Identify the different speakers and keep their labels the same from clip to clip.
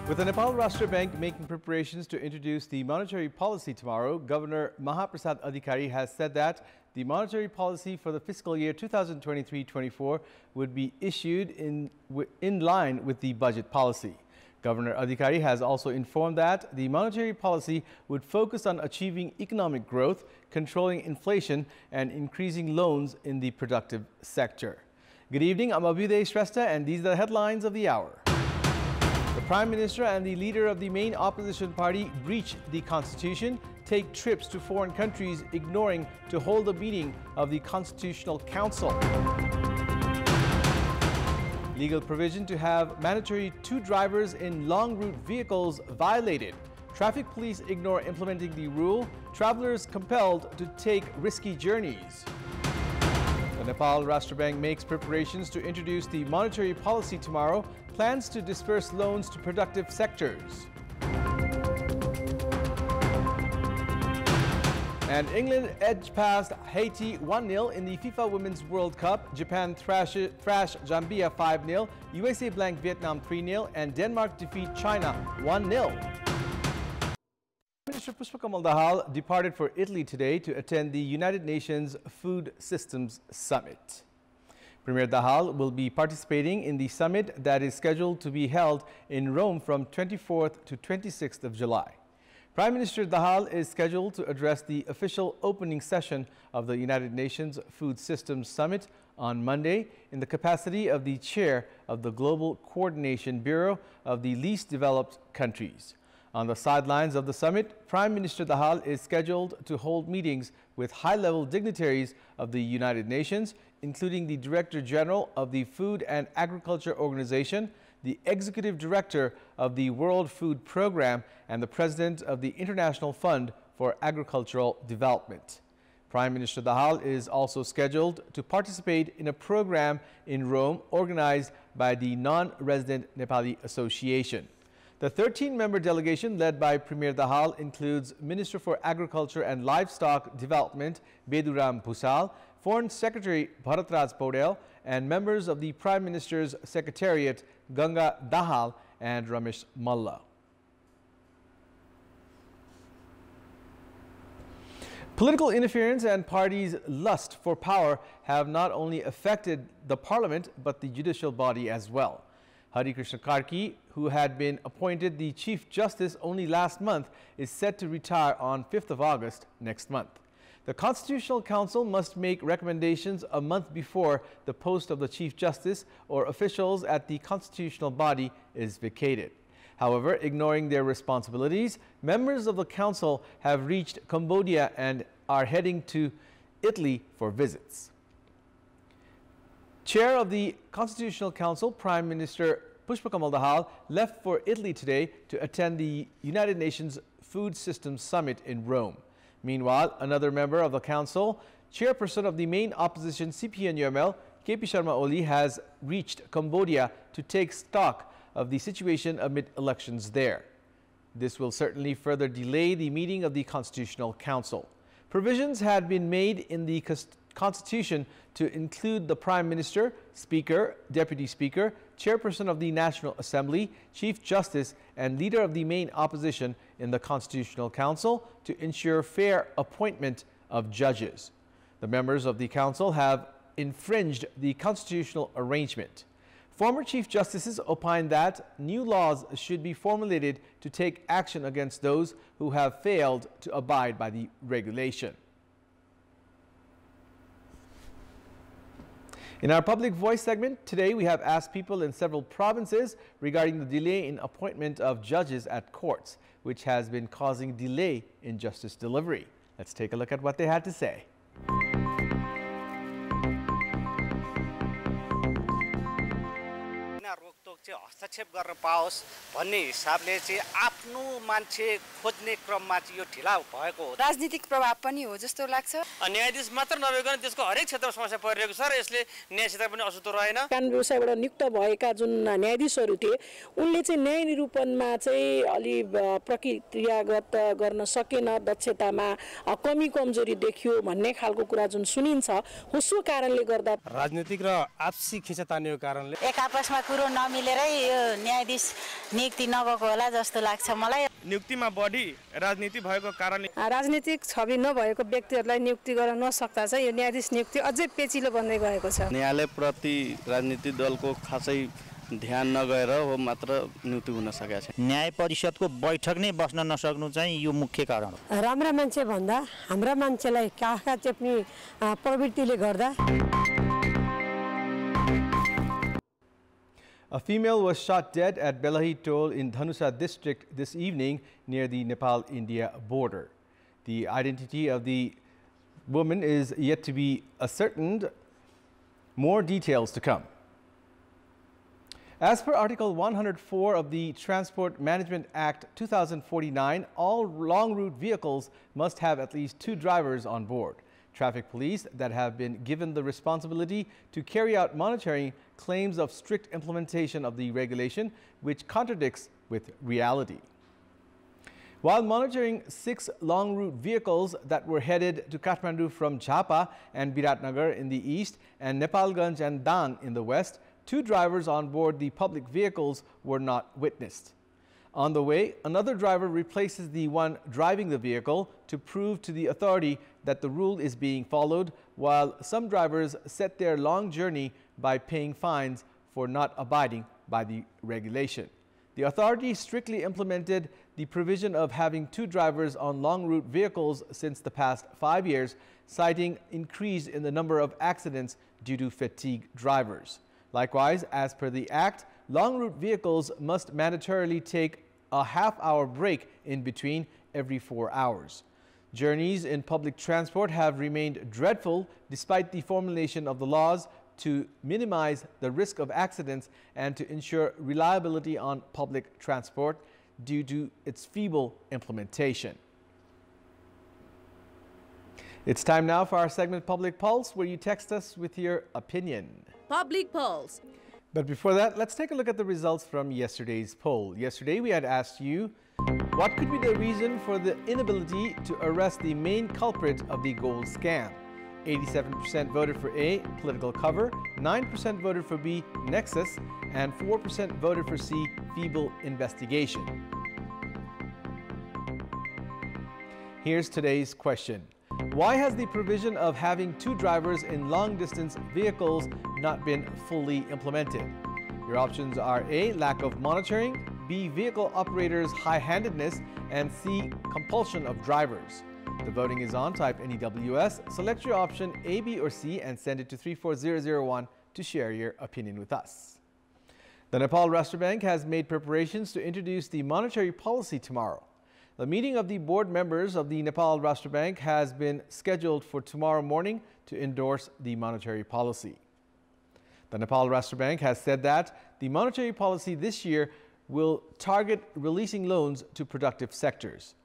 Speaker 1: With the Nepal Rashtra Bank making preparations to introduce the monetary policy tomorrow, Governor Mahaprasad Adhikari has said that the monetary policy for the fiscal year 2023-24 would be issued in line with the budget policy. Governor Adhikari has also informed that the monetary policy would focus on achieving economic growth, controlling inflation, and increasing loans in the productive sector. Good evening, I'm Abhyuday Shrestha, and these are the headlines of the hour. The Prime Minister and the leader of the main opposition party breach the Constitution, take trips to foreign countries, ignoring to hold a meeting of the Constitutional Council. Legal provision to have mandatory 2 drivers in long route vehicles violated. Traffic police ignore implementing the rule. Travelers compelled to take risky journeys. The Nepal Rashtra Bank makes preparations to introduce the monetary policy tomorrow, plans to disperse loans to productive sectors. And England edged past Haiti 1-0 in the FIFA Women's World Cup. Japan thrashed Zambia 5-0, USA blanked Vietnam 3-0, and Denmark defeat China 1-0. Minister Pushpakamal Dahal departed for Italy today to attend the United Nations Food Systems Summit. Premier Dahal will be participating in the summit that is scheduled to be held in Rome from 24th to 26th of July. Prime Minister Dahal is scheduled to address the official opening session of the United Nations Food Systems Summit on Monday in the capacity of the chair of the Global Coordination Bureau of the Least Developed Countries. On the sidelines of the summit, Prime Minister Dahal is scheduled to hold meetings with high-level dignitaries of the United Nations, including the Director General of the Food and Agriculture Organization, the Executive Director of the World Food Programme, and the President of the International Fund for Agricultural Development. Prime Minister Dahal is also scheduled to participate in a program in Rome organized by the Non-Resident Nepali Association. The 13-member delegation led by Premier Dahal includes Minister for Agriculture and Livestock Development Beduram Bhusal, Foreign Secretary Bharatraj Paudel, and members of the Prime Minister's Secretariat Ganga Dahal and Ramesh Malla. Political interference and parties' lust for power have not only affected the parliament but the judicial body as well. Hari Krishna Karki, who had been appointed the Chief Justice only last month, is set to retire on 5th of August next month. The Constitutional Council must make recommendations a month before the post of the Chief Justice or officials at the constitutional body is vacated. However, ignoring their responsibilities, members of the Council have reached Cambodia and are heading to Italy for visits. Chair of the Constitutional Council, Prime Minister Pushpakamal Dahal, left for Italy today to attend the United Nations Food Systems Summit in Rome. Meanwhile, another member of the Council, Chairperson of the main opposition CPN-UML, KP Sharma Oli, has reached Cambodia to take stock of the situation amid elections there. This will certainly further delay the meeting of the Constitutional Council. Provisions had been made in the Constitution to include the Prime Minister, Speaker, Deputy Speaker, Chairperson of the National Assembly, Chief Justice, and Leader of the main opposition in the Constitutional Council to ensure fair appointment of judges. The members of the Council have infringed the constitutional arrangement. Former Chief Justices opined that new laws should be formulated to take action against those who have failed to abide by the regulation. In our Public Voice segment, today we have asked people in several provinces regarding the delay in appointment of judges at courts, which has been causing delay in justice delivery. Let's take a look at what they had to say.
Speaker 2: हस्तक्षेप गर्न पाओस् भन्ने हिसाबले चाहिँ आफ्नो मान्छे खोज्ने क्रममा चाहिँ यो ढिला भएको हो।
Speaker 3: राजनीतिक प्रभाव पनि हो जस्तो लाग्छ।
Speaker 2: न्यायाधीश मात्र नभइकन त्यसको हरेक क्षेत्रमा समस्या परिरहेको छ र यसले न्याय क्षेत्र पनि अछुतो रहेन।
Speaker 4: कानुन व्यवस्थाबाट नियुक्त भएका जुन न्यायाधीशहरू थिए उनले चाहिँ न्याय निरूपणमा चाहिँ अलि प्रक्रियागत गर्न सकेन, दक्षतामा कमी कमजोरी देखियो भन्ने खालको कुरा जुन सुनिन्छ हो। सो कारणले गर्दा
Speaker 5: राजनीतिक र आपसी खिचतानीको कारणले
Speaker 6: एक आपसमा कुरो नमिलेरै यो
Speaker 5: यो न्यायाधीश नियुक्ति नगएको होला जस्तो लाग्छ मलाई।
Speaker 6: नियुक्तिमा बढी राजनीति भएको कारणले
Speaker 7: राजनीतिक छवि नभएको व्यक्तिहरूलाई नियुक्ति गर्न नसक्दा चाहिँ यो न्यायाधीश नियुक्ति अझै पेचिलो बन्दै गएको छ।
Speaker 6: न्यायालयप्रति राजनीतिक दलको खासै ध्यान नगएर हो मात्र नियुक्ति हुन सकेको छ।
Speaker 8: न्याय परिषदको बैठक नै बस्न नसक्नु चाहिँ यो मुख्य कारण हो।
Speaker 9: राम्रा मान्छे भन्दा हाम्रा मान्छेलाई काखा चेप्ने प्रवृत्तिले गर्दा
Speaker 1: A female was shot dead at Belahi Toll in Dhanusa district this evening near the Nepal-India border. The identity of the woman is yet to be ascertained. More details to come. As per Article 104 of the Transport Management Act 2049, all long route vehicles must have at least 2 drivers on board. Traffic police that have been given the responsibility to carry out monitoring claims of strict implementation of the regulation, which contradicts with reality. While monitoring 6 long route vehicles that were headed to Kathmandu from Jhapa and Biratnagar in the east and Nepalganj and Dan in the west, 2 drivers on board the public vehicles were not witnessed. On the way, another driver replaces the one driving the vehicle to prove to the authority that the rule is being followed, while some drivers set their long journey by paying fines for not abiding by the regulation. The authority strictly implemented the provision of having 2 drivers on long route vehicles since the past 5 years, citing increase in the number of accidents due to fatigued drivers. Likewise, as per the Act, long route vehicles must mandatorily take a half-hour break in between every 4 hours. Journeys in public transport have remained dreadful despite the formulation of the laws to minimize the risk of accidents and to ensure reliability on public transport due to its feeble implementation. It's time now for our segment Public Pulse, where you text us with your opinion.
Speaker 10: Public Pulse.
Speaker 1: But before that, let's take a look at the results from yesterday's poll. Yesterday, we had asked you, what could be the reason for the inability to arrest the main culprit of the gold scam? 87% voted for A, political cover, 9% voted for B, nexus, and 4% voted for C, feeble investigation. Here's today's question. Why has the provision of having 2 drivers in long-distance vehicles not been fully implemented? Your options are A, lack of monitoring, B, vehicle operators' high-handedness, and C, compulsion of drivers. The voting is on. Type NEWS, select your option A, B, or C, and send it to 34001 to share your opinion with us. The Nepal Rashtra Bank has made preparations to introduce the monetary policy tomorrow. The meeting of the board members of the Nepal Rashtra Bank has been scheduled for tomorrow morning to endorse the monetary policy. The Nepal Rashtra Bank has said that the monetary policy this year will target releasing loans to productive sectors.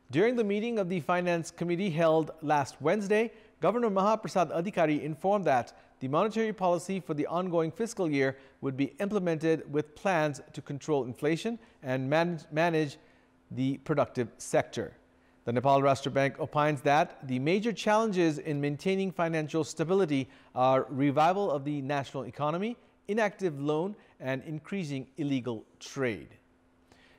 Speaker 1: During the meeting of the Finance Committee held last Wednesday, Governor Mahaprasad Adhikari informed that the monetary policy for the ongoing fiscal year would be implemented with plans to control inflation and manage the productive sector. The Nepal Rashtra Bank opines that the major challenges in maintaining financial stability are revival of the national economy, inactive loan, and increasing illegal trade.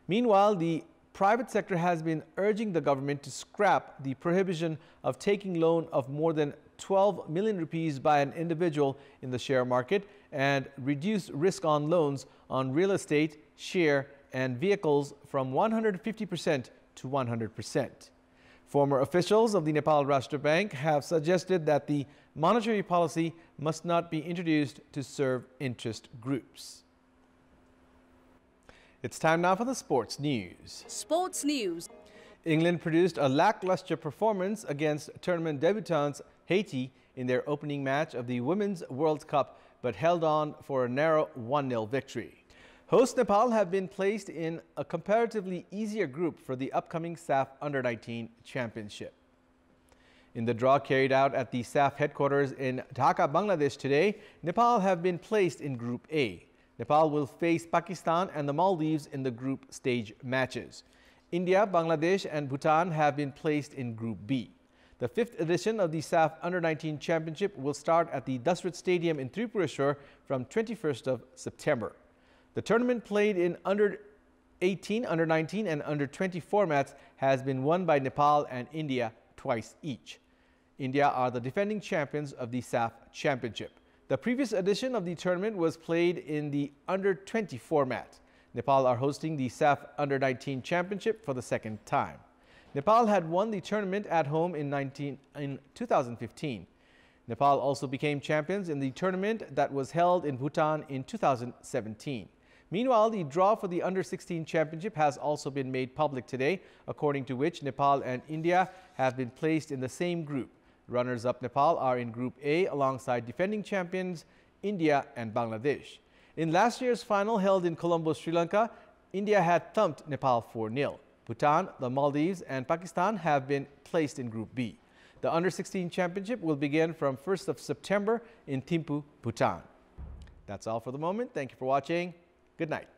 Speaker 1: Meanwhile, the private sector has been urging the government to scrap the prohibition of taking loan of more than 12 million rupees by an individual in the share market and reduce risk on loans on real estate, share, and vehicles from 150% to 100%. Former officials of the Nepal Rashtra Bank have suggested that the monetary policy must not be introduced to serve interest groups. It's time now for the sports news.
Speaker 10: Sports news.
Speaker 1: England produced a lackluster performance against tournament debutants Haiti in their opening match of the Women's World Cup, but held on for a narrow 1-0 victory. Host Nepal have been placed in a comparatively easier group for the upcoming SAF Under-19 Championship. In the draw carried out at the SAF headquarters in Dhaka, Bangladesh today, Nepal have been placed in Group A. Nepal will face Pakistan and the Maldives in the group stage matches. India, Bangladesh and Bhutan have been placed in Group B. The 5th edition of the SAF Under-19 Championship will start at the Dasrat Stadium in Tripureshwar from 21st of September. The tournament, played in under 18, under 19 and under 20 formats, has been won by Nepal and India twice each. India are the defending champions of the SAF Championship. The previous edition of the tournament was played in the under 20 format. Nepal are hosting the SAF Under 19 Championship for the second time. Nepal had won the tournament at home in 2015. Nepal also became champions in the tournament that was held in Bhutan in 2017. Meanwhile, the draw for the Under 16 Championship has also been made public today, according to which Nepal and India have been placed in the same group. Runners-up Nepal are in Group A alongside defending champions India and Bangladesh. In last year's final held in Colombo, Sri Lanka, India had thumped Nepal 4-0. Bhutan, the Maldives and Pakistan have been placed in Group B. The Under 16 Championship will begin from 1st of September in Thimphu, Bhutan. That's all for the moment. Thank you for watching. Good night.